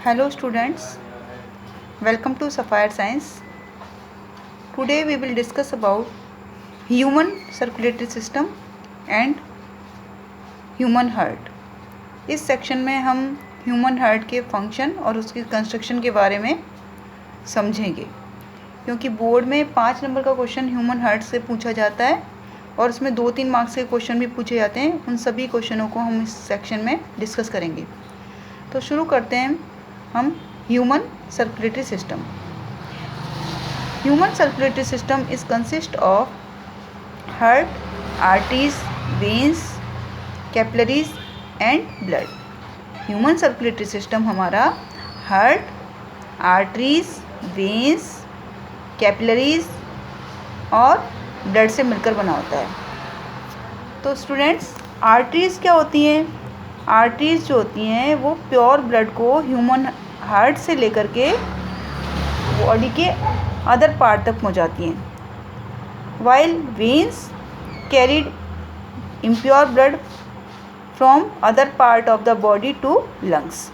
Hello students, welcome to Sapphire Science. Today we will discuss about human circulatory system and human heart. इस section में हम human heart के function और उसकी construction के बारे में समझेंगे, क्योंकि बोर्ड में 5 नंबर का क्वेश्चन ह्यूमन हार्ट से पूछा जाता है और उसमें 2-3 मार्क्स के क्वेश्चन भी पूछे जाते हैं। उन सभी क्वेश्चनों को हम इस सेक्शन में डिस्कस करेंगे। तो शुरू करते हैं हम human circulatory system. Human circulatory system is consist of heart, arteries, veins, capillaries and blood. Human circulatory system हमारा हार्ट, आर्टरीज, वेन्स, कैपिलरीज और ब्लड से मिलकर बना होता है। तो स्टूडेंट्स, आर्टरीज क्या होती हैं? आर्टरीज जो होती हैं वो प्योर ब्लड को ह्यूमन हार्ट से लेकर के बॉडी के अदर पार्ट तक पहुंचाती हैं, while veins carried impure blood from other part of the body to lungs.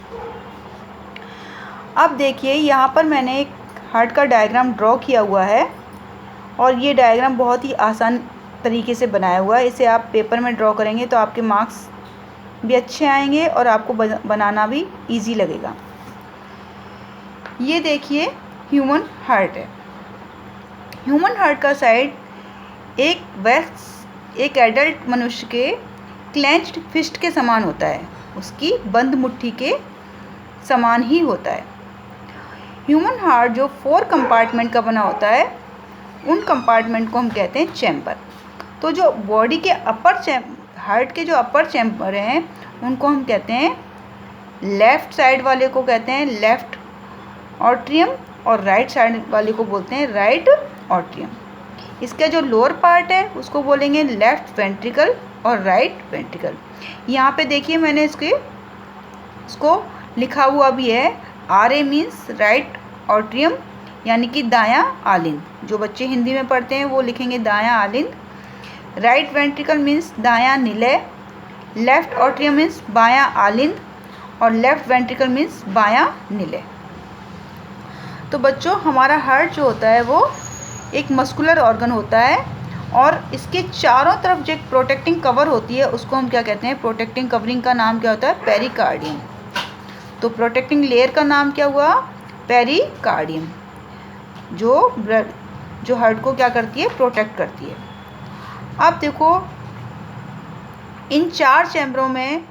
अब देखिए, यहाँ पर मैंने एक हार्ट का डायग्राम ड्रॉ किया हुआ है और ये डायग्राम बहुत ही आसान तरीके से बनाया हुआ है। इसे आप पेपर में ड्रॉ करेंगे तो आपके मार्क्स भी अच्छे आएंगे और आपको बनाना भी इजी लगेगा। ये देखिए, ह्यूमन हार्ट है। ह्यूमन हार्ट का साइड एक एडल्ट मनुष्य के क्लेंच्ड फिस्ट के समान होता है, उसकी बंद मुट्ठी के समान ही होता है। ह्यूमन हार्ट जो 4 कंपार्टमेंट का बना होता है, उन कंपार्टमेंट को हम कहते हैं चैम्बर। तो जो बॉडी के हार्ट के जो अपर चैम्बर हैं उनको हम कहते हैं, लेफ़्ट साइड वाले को कहते हैं लेफ़्ट ऑट्रियम और राइट साइड वाले को बोलते हैं राइट ऑट्रियम। इसका जो लोअर पार्ट है उसको बोलेंगे लेफ़्ट वेंट्रिकल और राइट वेंट्रिकल। यहाँ पे देखिए, मैंने इसको लिखा हुआ भी है। RA मीन्स राइट ऑट्रियम, यानी कि दायां आलिंद। जो बच्चे हिंदी में पढ़ते हैं वो लिखेंगे दायां आलिंद। राइट वेंट्रिकल मीन्स दायां निलय, लेफ़्ट ऑट्रियम मीन्स बायां आलिंद और लेफ़्ट वेंट्रिकल मीन्स बायां निलय। तो बच्चों, हमारा हार्ट जो होता है वो एक मस्कुलर ऑर्गन होता है और इसके चारों तरफ जो एक प्रोटेक्टिंग कवर होती है उसको हम क्या कहते हैं? प्रोटेक्टिंग कवरिंग का नाम क्या होता है? पेरिकार्डियम। तो प्रोटेक्टिंग लेयर का नाम क्या हुआ? पेरिकार्डियम, जो हार्ट को क्या करती है? प्रोटेक्ट करती है। अब देखो, इन 4 चैम्बरों में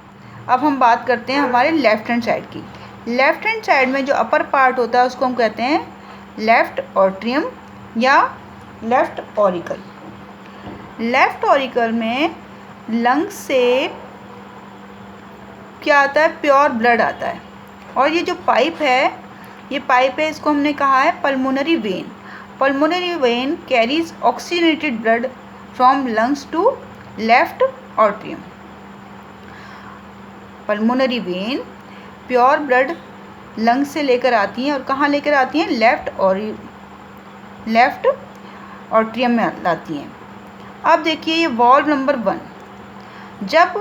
अब हम बात करते हैं हमारे लेफ्ट हैंड साइड की। लेफ्ट हैंड साइड में जो अपर पार्ट होता है उसको हम कहते हैं लेफ्ट ऑट्रियम या लेफ्ट ऑरिकल। लेफ्ट ऑरिकल में लंग्स से क्या आता है? प्योर ब्लड आता है। और ये जो पाइप है इसको हमने कहा है pulmonary vein. Pulmonary vein carries oxygenated blood from lungs to left atrium. Pulmonary vein pure blood lungs से लेकर आती हैं और कहाँ लेकर आती हैं? लेफ्ट ऑट्रियम में लाती हैं। अब देखिए, ये वॉल्व नंबर 1, जब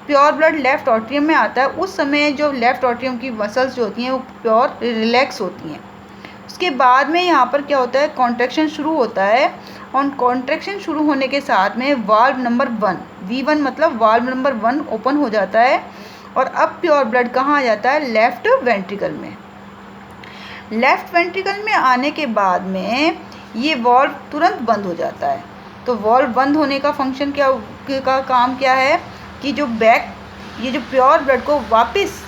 प्योर ब्लड लेफ्ट ऑट्रियम में आता है उस समय जो लेफ्ट ऑट्रियम की मसल्स जो होती हैं वो प्योर रिलैक्स होती हैं। उसके बाद में यहाँ पर क्या होता है? कॉन्ट्रैक्शन शुरू होता है और कॉन्ट्रैक्शन शुरू होने के साथ में वाल्व नंबर 1, V1 मतलब वाल्व नंबर 1 ओपन हो जाता है और अब प्योर ब्लड कहाँ आ जाता है? लेफ्ट वेंट्रिकल में। लेफ्ट वेंट्रिकल में आने के बाद में ये वाल्व तुरंत बंद हो जाता है। तो वाल्व बंद होने का फंक्शन काम क्या है कि ये जो प्योर ब्लड को वापस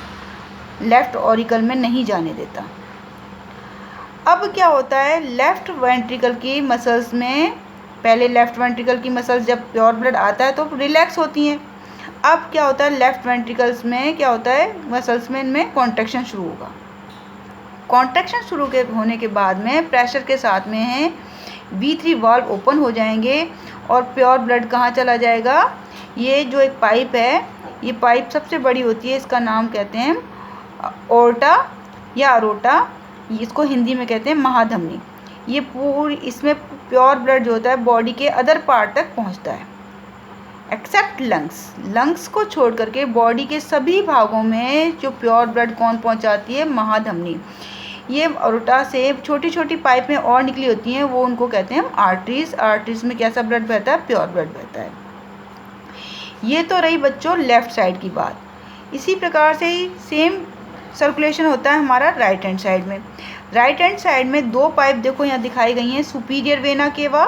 लेफ्ट ऑरिकल में नहीं जाने देता। अब क्या होता है? लेफ्ट वेंट्रिकल की मसल्स में, पहले लेफ्ट वेंट्रिकल की मसल्स जब प्योर ब्लड आता है तो रिलैक्स होती हैं। अब क्या होता है? लेफ्ट वेंट्रिकल्स में क्या होता है? मसल्स में इनमें कॉन्ट्रैक्शन शुरू होगा। कॉन्ट्रैक्शन शुरू होने के बाद में प्रेशर के साथ में है V3 वाल्व ओपन हो जाएंगे और प्योर ब्लड कहाँ चला जाएगा? ये जो एक पाइप है, ये पाइप सबसे बड़ी होती है, इसका नाम कहते हैं ओर्टा या अरोटा, इसको हिंदी में कहते हैं महाधमनी। ये पूरी, इसमें प्योर ब्लड जो होता है बॉडी के अदर पार्ट तक पहुंचता है। एक्सेप्ट लंग्स, लंग्स को छोड़ करके बॉडी के सभी भागों में जो प्योर ब्लड कौन पहुंचाती है, महाधमनी। ये अरोटा से छोटी छोटी पाइप में और निकली होती हैं, वो उनको कहते हैं हम आर्टरीज। आर्टरीज में कैसा ब्लड बहता है, प्योर ब्लड बहता है। ये तो रही बच्चों लेफ़्ट साइड की बात। इसी प्रकार से ही सेम सर्कुलेशन होता है हमारा राइट हैंड साइड में। राइट हैंड साइड में दो पाइप देखो यहाँ दिखाई गई हैं, superior vena cava,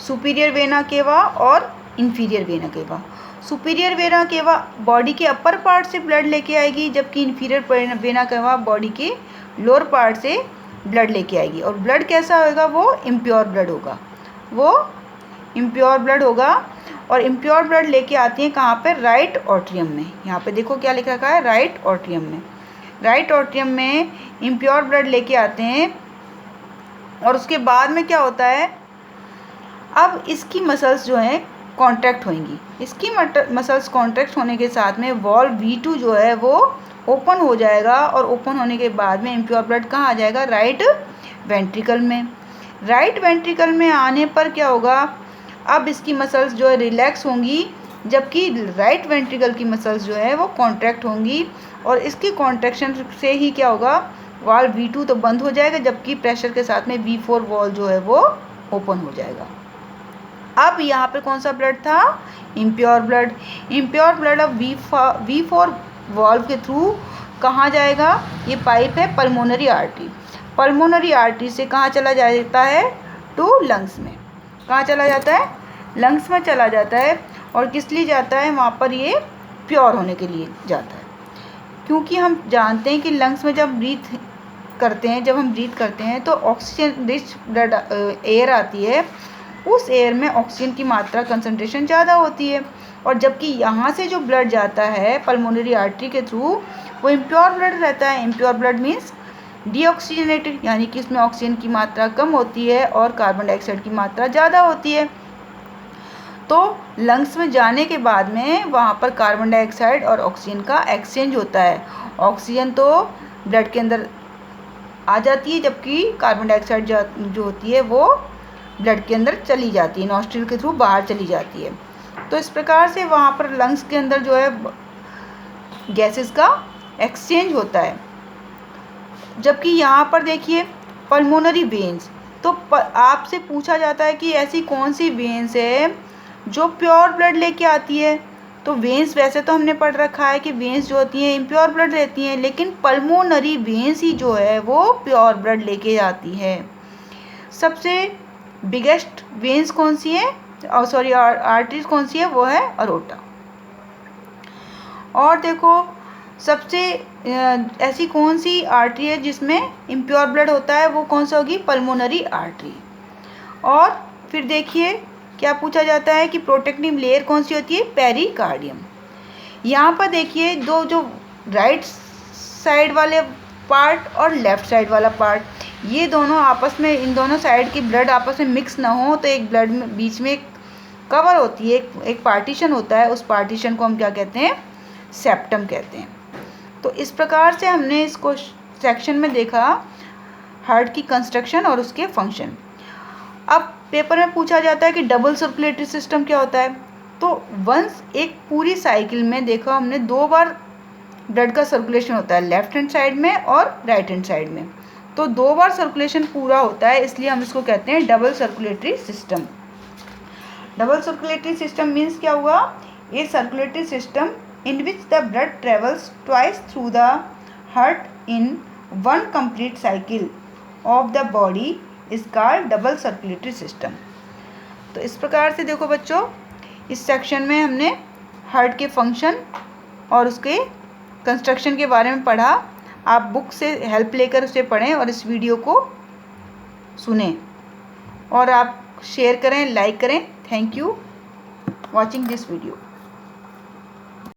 superior vena cava और inferior vena cava. Superior vena cava body के अपर पार्ट से ब्लड लेके आएगी, जबकि इंफीरियर वेना केवा बॉडी के लोअर पार्ट से ब्लड लेके आएगी। और ब्लड कैसा होगा, वो इम्प्योर ब्लड होगा, वो इम्प्योर ब्लड होगा। और इम्प्योर ब्लड लेके आती है कहाँ पे, राइट ऑट्रियम में। यहाँ पे देखो क्या लिखा है, राइट ऑट्रियम में। राइट ऑट्रियम में इम्प्योर ब्लड लेके आते हैं। और उसके बाद में क्या होता है, अब इसकी मसल्स जो हैं कॉन्ट्रैक्ट होंगी। इसकी मसल्स कॉन्ट्रैक्ट होने के साथ में वॉल्व V2 जो है वो ओपन हो जाएगा। और ओपन होने के बाद में इम्प्योर ब्लड कहाँ आ जाएगा, राइट वेंट्रिकल में। राइट वेंट्रिकल में आने पर क्या होगा, अब इसकी मसल्स जो है रिलैक्स होंगी, जबकि राइट वेंट्रिकल की मसल्स जो है वो कॉन्ट्रैक्ट होंगी। और इसकी कॉन्ट्रैक्शन से ही क्या होगा, वाल्व V2 तो बंद हो जाएगा, जबकि प्रेशर के साथ में V4 वॉल्व जो है वो ओपन हो जाएगा। अब यहाँ पे कौन सा ब्लड था, इम्प्योर ब्लड। इम्प्योर ब्लड अब V4 वॉल्व के थ्रू कहाँ जाएगा, ये पाइप है पल्मोनरी आर्टरी। पल्मोनरी आर्टरी से कहाँ चला जाता है, टू लंग्स में। कहाँ चला जाता है, लंग्स में चला जाता है। और किस लिए जाता है, वहाँ पर ये प्योर होने के लिए जाता है। क्योंकि हम जानते हैं कि लंग्स में जब हम ब्रीथ करते हैं तो ऑक्सीजन रिच ब्लड एयर आती है, उस एयर में ऑक्सीजन की मात्रा कंसंट्रेशन ज़्यादा होती है। और जबकि यहाँ से जो ब्लड जाता है पल्मोनरी आर्टरी के थ्रू, वो इम्प्योर ब्लड रहता है। इम्प्योर ब्लड मीन्स डीऑक्सीजनेटेड, यानी कि इसमें ऑक्सीजन की मात्रा कम होती है और कार्बन डाइऑक्साइड की मात्रा ज़्यादा होती है। तो लंग्स में जाने के बाद में वहाँ पर कार्बन डाइऑक्साइड और ऑक्सीजन का एक्सचेंज होता है। ऑक्सीजन तो ब्लड के अंदर आ जाती है, जबकि कार्बन डाइऑक्साइड जो होती है वो ब्लड के अंदर चली जाती है, नॉस्ट्रिल के थ्रू बाहर चली जाती है। तो इस प्रकार से वहाँ पर लंग्स के अंदर जो है गैसेस का एक्सचेंज होता है। जबकि यहाँ पर देखिए पल्मोनरी वेन्स, तो आपसे पूछा जाता है कि ऐसी कौन सी वेन्स है जो प्योर ब्लड लेके आती है। तो वेन्स वैसे तो हमने पढ़ रखा है कि वेन्स जो होती हैं इम्प्योर ब्लड रहती हैं, लेकिन पल्मोनरी वेन्स ही जो है वो प्योर ब्लड लेके आती है। सबसे बिगेस्ट वेन्स कौन सी है, आर्टरीज कौन सी है, वो है अरोटा। और देखो सबसे ऐसी कौन सी आर्टरी है जिसमें इम्प्योर ब्लड होता है, वो कौन सा होगी, पल्मोनरी आर्टरी। और फिर देखिए क्या पूछा जाता है कि प्रोटेक्टिव लेयर कौन सी होती है, पेरिकार्डियम। यहाँ पर देखिए दो, जो राइट साइड वाले पार्ट और लेफ़्ट साइड वाला पार्ट, ये दोनों आपस में, इन दोनों साइड की ब्लड आपस में मिक्स ना हो, तो एक ब्लड में बीच में एक कवर होती है, एक पार्टीशन होता है। उस पार्टीशन को हम क्या कहते हैं, सेप्टम कहते हैं। तो इस प्रकार से हमने इसको सेक्शन में देखा हार्ट की कंस्ट्रक्शन और उसके फंक्शन। अब पेपर में पूछा जाता है कि डबल सर्कुलेटरी सिस्टम क्या होता है। तो वंस एक पूरी साइकिल में देखा हमने, दो बार ब्लड का सर्कुलेशन होता है, लेफ्ट हैंड साइड में और राइट हैंड साइड में। तो दो बार सर्कुलेशन पूरा होता है, इसलिए हम इसको कहते हैं double circulatory system. Double circulatory system means क्या हुआ, a circulatory system in which the blood travels twice through the heart in one complete cycle of the body is called double circulatory system। तो इस प्रकार से देखो बच्चों, इस section में हमने हार्ट के फंक्शन और उसके कंस्ट्रक्शन के बारे में पढ़ा। आप बुक से हेल्प लेकर उसे पढ़ें और इस वीडियो को सुनें और आप शेयर करें, लाइक करें। Thank you watching this video.